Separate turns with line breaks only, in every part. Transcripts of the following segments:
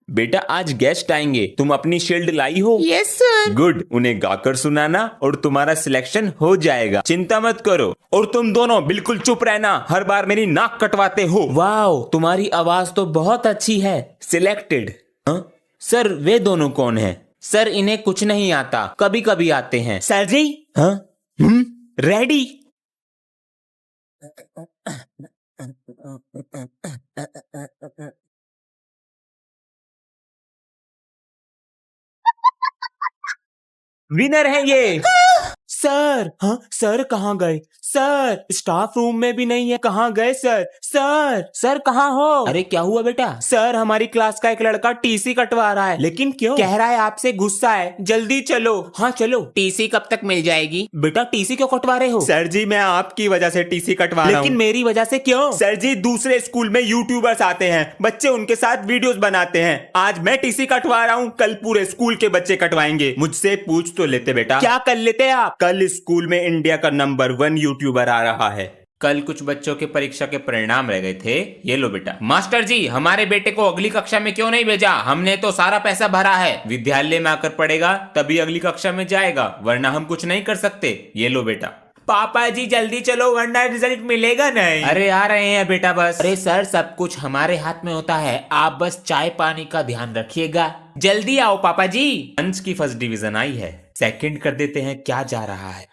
बेटा आज गेस्ट आएंगे, तुम अपनी शील्ड लाई हो?
Yes sir.
गुड, उन्हें गाकर सुनाना और तुम्हारा सिलेक्शन हो जाएगा, चिंता मत करो। और तुम दोनों बिल्कुल चुप रहना, हर बार मेरी नाक कटवाते हो। वाओ, तुम्हारी आवाज तो बहुत अच्छी है। सिलेक्टेड। सर वे दोनों कौन हैं? सर इन्हें कुछ नहीं आता, कभी कभी आते हैं। सर जी। हाँ? रेडी। विनर है ये। सर। हाँ सर कहाँ गए? सर स्टाफ रूम में भी नहीं है, कहाँ गए सर? सर कहाँ हो? अरे क्या हुआ बेटा? सर हमारी क्लास का एक लड़का टीसी कटवा रहा है। लेकिन क्यों? कह रहा है आपसे गुस्सा है, जल्दी चलो। हाँ चलो। टीसी कब तक मिल जाएगी? बेटा टीसी क्यों कटवा रहे हो? सर जी मैं आपकी वजह से टीसी कटवा रहा हूँ। लेकिन मेरी वजह से क्यों? सर जी दूसरे स्कूल में यूट्यूबर्स आते हैं, बच्चे उनके साथ वीडियोस बनाते हैं। आज मैं टीसी कटवा रहा हूँ, कल पूरे स्कूल के बच्चे कटवाएंगे। मुझसे पूछ तो लेते बेटा। क्या कर लेते आप? कल स्कूल में इंडिया का नंबर 1 यूट्यूबर आ रहा है। कल कुछ बच्चों के परीक्षा के परिणाम रह गए थे, ये लो बेटा। मास्टर जी हमारे बेटे को अगली कक्षा में क्यों नहीं भेजा? हमने तो सारा पैसा भरा है। विद्यालय में आकर पढ़ेगा तभी अगली कक्षा में जाएगा, वरना हम कुछ नहीं कर सकते। ये लो बेटा। पापा जी जल्दी चलो वरना रिजल्ट मिलेगा नहीं। अरे आ रहे हैं बेटा बस। अरे सर सब कुछ हमारे हाथ में होता है, आप बस चाय पानी का ध्यान रखिएगा। जल्दी आओ पापा जी। अंश की फर्स्ट डिवीजन आई है, सेकंड कर देते हैं, क्या जा रहा है।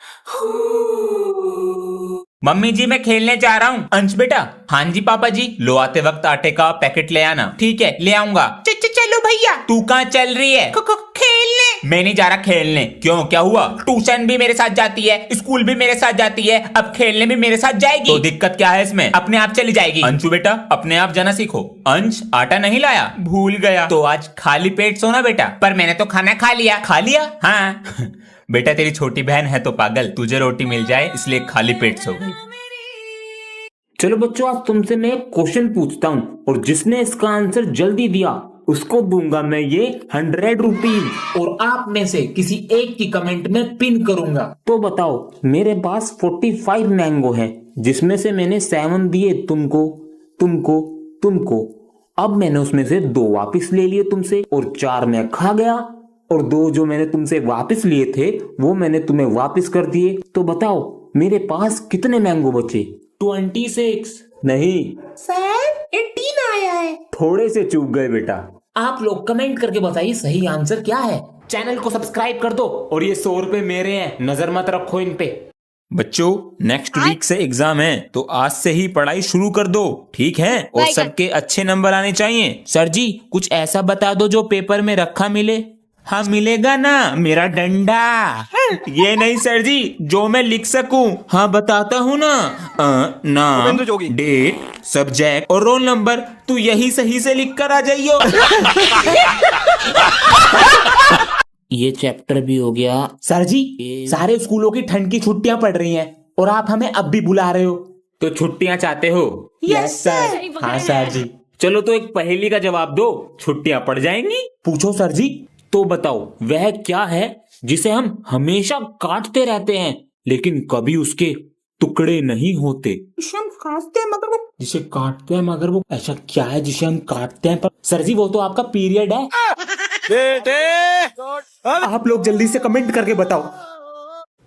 मम्मी जी मैं खेलने जा रहा हूँ। अंश बेटा। हाँ जी पापा जी। लो आते वक्त आटे का पैकेट ले आना। ठीक है ले आऊंगा। चलो भैया। तू कहाँ चल रही है? खेलने। मैं नहीं जा रहा खेलने। क्यों क्या हुआ? ट्यूशन भी मेरे साथ जाती है, स्कूल भी मेरे साथ जाती है, अब खेलने भी मेरे साथ जाएगी। तो दिक्कत क्या है इसमें? अपने आप चली जाएगी। अंशु बेटा अपने आप जाना सीखो। अंश आटा नहीं लाया? भूल गया। तो आज खाली पेट सोना बेटा। पर मैंने तो खाना खा लिया। खा लिया? हाँ। बेटा तेरी छोटी बहन है तो पागल, तुझे रोटी मिल जाए इसलिए खाली पेट सो गई। चलो बच्चों आज तुमसे मैं एक क्वेश्चन पूछता हूँ और जिसने इसका आंसर जल्दी दिया उसको दूंगा मैं ये 100 रुपीज, और आप में से किसी एक की कमेंट में पिन करूंगा। तो बताओ मेरे पास 45 मैंगो हैं, जिसमें से मैंने 7 दिए तुमको, तुमको, तुमको। अब मैंने उसमें से 2 वापस ले लिए तुमसे और 4 मैं खा गया, और 2 जो मैंने तुमसे वापस लिए थे वो मैंने तुम्हें वापस कर दिए। तो बताओ मेरे पास कितने मैंगो बचे? 26। नहीं
सर 18 आया है।
थोड़े से चूक गए बेटा। आप लोग कमेंट करके बताइए सही आंसर क्या है। चैनल को सब्सक्राइब कर दो, और ये 100 रुपए मेरे हैं, नजर मत रखो इन पे। बच्चों नेक्स्ट वीक से एग्जाम है, तो आज से ही पढ़ाई शुरू कर दो, ठीक है? और सबके अच्छे नंबर आने चाहिए। सर जी कुछ ऐसा बता दो जो पेपर में रखा मिले। हाँ मिलेगा ना, मेरा डंडा। ये नहीं सर जी, जो मैं लिख सकूं। हाँ बताता हूँ ना। नाम, डेट, सब्जेक्ट और रोल नंबर, तू यही सही से लिख कर आ जाइयो। ये चैप्टर भी हो गया। सर जी सारे स्कूलों की ठंड की छुट्टियां पड़ रही हैं और आप हमें अब भी बुला रहे हो, तो छुट्टियां चाहते हो?
Yes sir.
हाँ सर जी। चलो तो एक पहेली का जवाब दो, छुट्टियां पड़ जाएंगी। पूछो सर जी। तो बताओ वह क्या है जिसे हम हमेशा काटते रहते हैं लेकिन कभी उसके टुकड़े नहीं होते?
जिसे हम काटते हैं मगर वो,
जिसे काटते हैं मगर वो ऐसा क्या है जिसे हम काटते हैं? पर सर जी वो तो आपका पीरियड है। आप लोग जल्दी से कमेंट करके बताओ।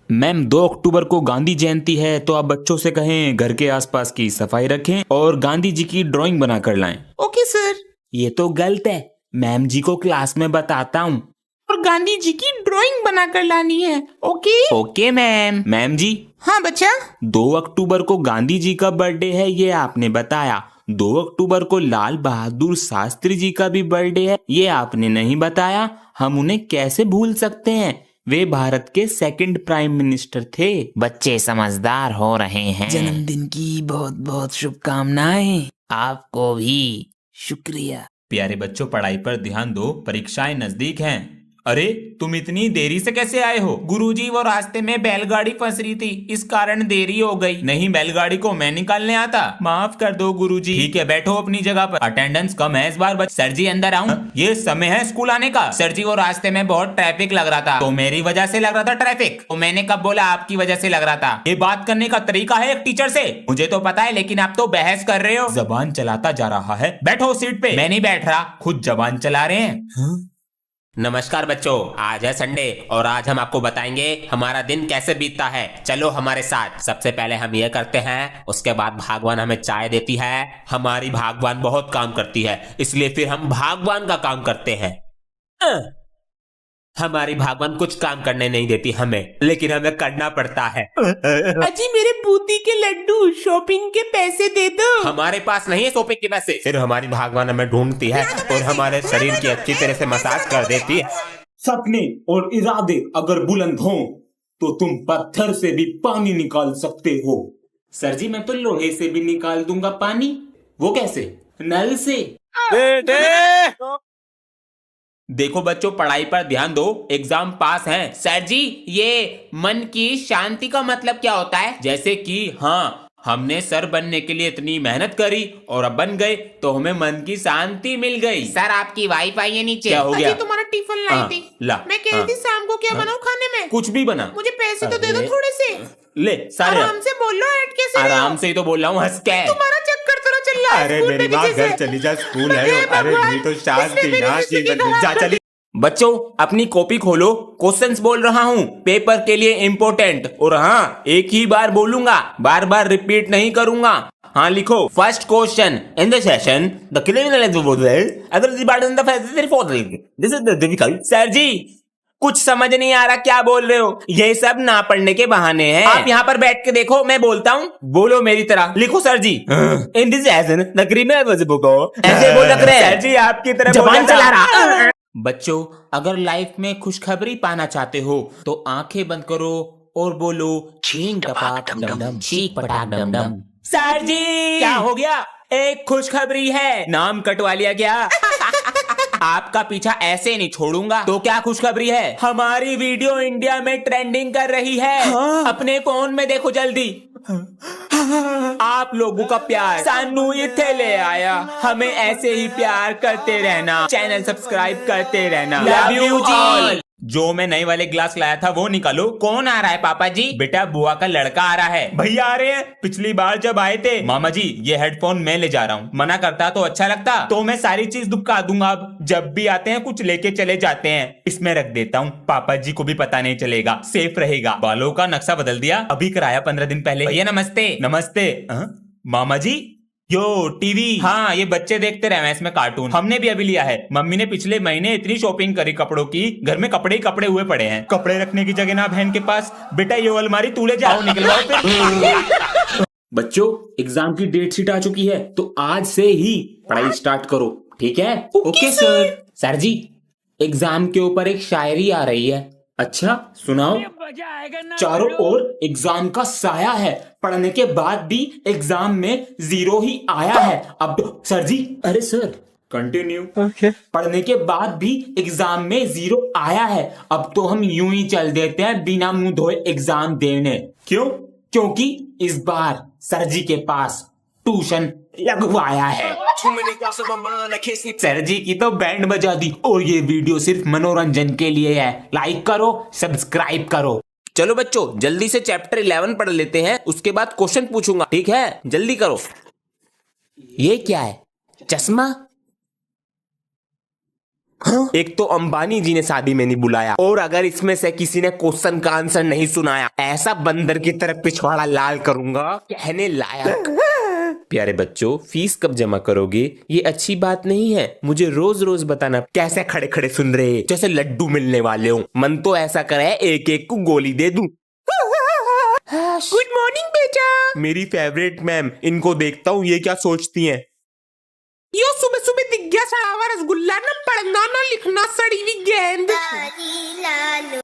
मैम 2 अक्टूबर को गांधी जयंती है, तो आप बच्चों से कहें घर के आसपास की सफाई रखें और गांधी जी की ड्राइंग बनाकर लाएं।
Okay sir.
ये तो गलत है, मैम जी को क्लास में बताता हूँ।
और गांधी जी की ड्राइंग बनाकर लानी है। Okay
okay ma'am. मैम जी।
हाँ बच्चा।
2 अक्टूबर को गांधी जी का बर्थडे है, ये आपने बताया। 2 अक्टूबर को लाल बहादुर शास्त्री जी का भी बर्थडे है, ये आपने नहीं बताया। हम उन्हें कैसे भूल सकते हैं, वे भारत के 2nd प्राइम मिनिस्टर थे। बच्चे समझदार हो रहे हैं। जन्मदिन की बहुत बहुत शुभकामनाएं। आपको भी शुक्रिया। प्यारे बच्चों पढ़ाई पर ध्यान दो, परीक्षाएं नजदीक हैं।
अरे तुम इतनी देरी से कैसे आए हो? गुरुजी वो रास्ते में बैलगाड़ी फंस रही थी, इस कारण देरी हो गई। नहीं, बैलगाड़ी को मैं निकालने आता। माफ कर दो गुरुजी। ठीक है, बैठो अपनी जगह पर। अटेंडेंस कम है इस बार। सर जी अंदर आऊं? ये समय है स्कूल आने का। सर जी वो रास्ते में बहुत ट्रैफिक लग रहा था। तो मेरी वजह से लग रहा था ट्रैफिक? तो मैंने कब बोला आपकी वजह से लग रहा था? ये बात करने का तरीका है एक टीचर से? मुझे तो पता है, लेकिन आप तो बहस कर रहे हो। जबान चलाता जा रहा है। बैठो सीट पे। मैं नहीं बैठ रहा, खुद जबान चला रहे हैं।
नमस्कार बच्चों, आज है संडे और आज हम आपको बताएंगे हमारा दिन कैसे बीतता है। चलो हमारे साथ। सबसे पहले हम ये करते हैं, उसके बाद भगवान हमें चाय देती है। हमारी भगवान बहुत काम करती है, इसलिए फिर हम भगवान का काम करते हैं। हमारी भगवान कुछ काम करने नहीं देती हमें, लेकिन हमें करना पड़ता है।
अजी मेरे बूटी के लड्डू, शॉपिंग के पैसे दे दो।
हमारे पास नहीं है शॉपिंग के पैसे। फिर हमारी भगवान हमें ढूंढती है और हमारे शरीर की अच्छी तरह से मसाज कर देती है।
सपने और इरादे अगर बुलंद हों तो तुम पत्थर से भी पानी निकाल सकते हो।
सर जी मैं तो लोहे से भी निकाल दूंगा पानी।
वो कैसे?
नल से। देखो बच्चों, पढ़ाई पर ध्यान दो, एग्जाम पास हैं। सर जी ये मन की शांति का मतलब क्या होता है? जैसे कि हाँ, हमने सर बनने के लिए इतनी मेहनत करी और अब बन गए तो हमें मन की शांति मिल गई।
सर आपकी वाईफाई है नीचे।
क्या हो गया?
अजी तुम्हारा टिफिन लाई थी।
ला।
मैं कह रही थी शाम को क्या बनाऊं खाने में?
कुछ भी बना।
मुझे पैसे तो दे दो थोड़े से।
ले सारे।
आराम से बोल लो, ऐड कैसे?
आराम से ही तो बोल रहा हूँ, हंस के।
तुम्हारा चक्कर तो ना चल रहा है।
अरे
स्कूल
मेरी
में
माँ,
पीछे
घर
से।
चली जा, स्कूल है।
हे
अरे
भगवान,
मेरी तो शांति
इसने मेरी
ना
जिंदगी खराब
जा
कर
चली। बच्चों अपनी कॉपी खोलो, क्वेश्चंस बोल रहा हूँ पेपर के लिए इम्पोर्टेंट। और हाँ, एक ही बार बोलूंगा, बार बार रिपीट नहीं करूंगा। हाँ लिखो। First question, in the session the this is the difficult. Sir ji कुछ समझ नहीं आ रहा क्या बोल रहे हो? ये सब ना पढ़ने के बहाने हैं। आप यहाँ पर बैठ के देखो, मैं बोलता हूँ, बोलो मेरी तरह। लिखो सर जी। In this session the criminal was book. ऐसे बोल रहे हैं सर जी, आपकी तरह
जबान चला रहा।
बच्चों अगर लाइफ में खुशखबरी पाना चाहते हो तो आंखें बंद करो और बोलो चींग टपाक डम डम, चीक पटाक डम डम। सर जी क्या हो गया? एक खुशखबरी है। नाम कटवा लिया क्या? आपका पीछा ऐसे नहीं छोड़ूंगा। तो क्या खुशखबरी है? हमारी वीडियो इंडिया में ट्रेंडिंग कर रही है। हाँ? अपने फोन में देखो जल्दी। आप लोगों का प्यार सानू इथे ले आया। हमें ऐसे ही प्यार करते रहना, चैनल सब्सक्राइब करते रहना। लव यू जी। जो मैं नए वाले ग्लास लाया था वो निकालो। कौन आ रहा है पापा जी? बेटा बुआ का लड़का आ रहा है। भैया आ रहे हैं, पिछली बार जब आए थे। मामा जी ये हेडफोन मैं ले जा रहा हूँ। मना करता तो अच्छा लगता, तो मैं सारी चीज दुबका दूंगा। अब जब भी आते हैं कुछ लेके चले जाते हैं। इसमें रख देता हूँ, पापा जी को भी पता नहीं चलेगा, सेफ रहेगा। बालों का नक्शा बदल दिया, अभी कराया 15 दिन पहले। भैया नमस्ते। नमस्ते। मामा जी यो टीवी। हाँ ये बच्चे देखते रहे, इसमें कार्टून। हमने भी अभी लिया है। मम्मी ने पिछले महीने इतनी शॉपिंग करी कपड़ों की, घर में कपड़े ही कपड़े हुए पड़े हैं। कपड़े रखने की जगह ना बहन के पास। बेटा ये अलमारी तू ले जाओ, निकलवाओ फिर। बच्चों एग्जाम की डेट शीट आ चुकी है, तो आज से ही पढ़ाई स्टार्ट करो, ठीक है? Okay sir. सर जी एग्जाम के ऊपर एक शायरी आ रही है। अच्छा सुनाओ। चारों ओर एग्जाम का साया है, पढ़ने के बाद भी एग्जाम में 0 ही आया है। अब सर जी, अरे सर कंटिन्यू। ओके। पढ़ने के बाद भी एग्जाम में 0 आया है। अब तो हम यूं ही चल देते हैं बिना मुंह धोए एग्जाम देने। क्यों? क्योंकि इस बार सर जी के पास ट्यूशन लगवाया है। सर जी की तो बैंड बजा दी। और ये वीडियो सिर्फ मनोरंजन के लिए है। लाइक करो, सब्सक्राइब करो। चलो बच्चों जल्दी से चैप्टर 11 पढ़ लेते हैं, उसके बाद क्वेश्चन पूछूंगा, ठीक है? जल्दी करो। ये क्या है? चश्मा? हाँ? एक तो अंबानी जी ने शादी में नहीं बुलाया, और अगर इसमें से किसी ने क्वेश्चन का आंसर नहीं सुनाया, ऐसा बंदर की तरफ पिछवाड़ा लाल करूंगा कहने लायक। प्यारे बच्चों फीस कब जमा करोगे? ये अच्छी बात नहीं है। मुझे रोज रोज बताना कैसे खड़े खड़े सुन रहे जैसे लड्डू मिलने वाले हो। मन तो ऐसा करे एक एक को गोली दे दूं।
गुड मॉर्निंग बेटा।
मेरी फेवरेट मैम, इनको देखता हूँ ये क्या सोचती हैं।
यो सुबह सुबह दिख गया सड़ा हुआ रसगुल्ला। ना पढ़ना ना लिखना, सड़ी हुई गेंद।